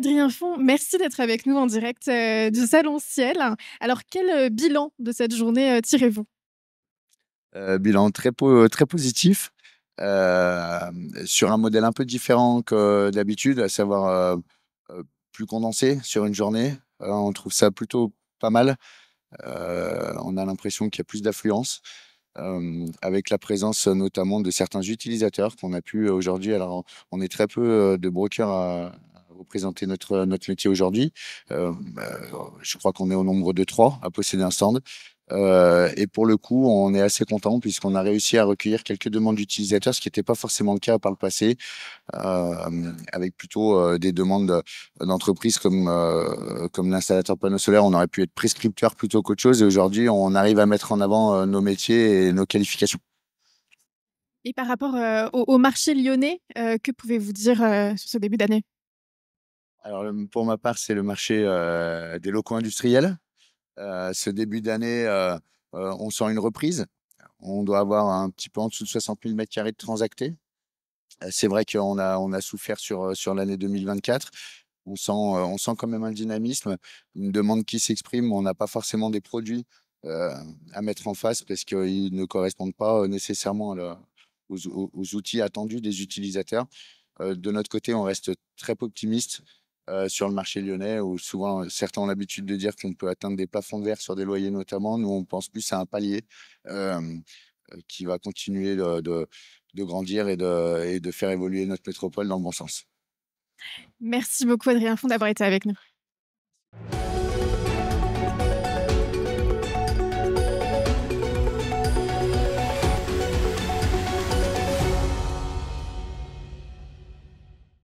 Adrien Font, merci d'être avec nous en direct, du Salon Ciel. Alors quel, bilan de cette journée, tirez-vous? Bilan très positif, sur un modèle un peu différent que d'habitude, à savoir, plus condensé sur une journée. On trouve ça plutôt pas mal. On a l'impression qu'il y a plus d'affluence, avec la présence, notamment de certains utilisateurs qu'on a pu aujourd'hui. Alors on est très peu, de brokers à représenter notre métier aujourd'hui. Je crois qu'on est au nombre de 3 à posséder un stand. Et pour le coup, on est assez content puisqu'on a réussi à recueillir quelques demandes d'utilisateurs, ce qui était pas forcément le cas par le passé, avec plutôt, des demandes d'entreprises comme l'installateur panneau solaire. On aurait pu être prescripteur plutôt qu'autre chose et aujourd'hui, on arrive à mettre en avant, nos métiers et nos qualifications. Et par rapport, au marché lyonnais, que pouvez-vous dire, sur ce début d'année? Alors, pour ma part, c'est le marché, des locaux industriels. Ce début d'année, on sent une reprise. On doit avoir un petit peu en dessous de 60 000 m² de transactés. C'est vrai qu'on a souffert sur l'année 2024. On sent quand même un dynamisme, une demande qui s'exprime. On n'a pas forcément des produits, heu, à mettre en face parce qu'ils ne correspondent pas, nécessairement aux outils attendus des utilisateurs. De notre côté, on reste très optimiste, sur le marché lyonnais où souvent, certains ont l'habitude de dire qu'on peut atteindre des plafonds de verre sur des loyers notamment. Nous, on pense plus à un palier, hem, qui va continuer de grandir et de faire évoluer notre métropole dans le bon sens. Merci beaucoup Adrien Font d'avoir été avec nous.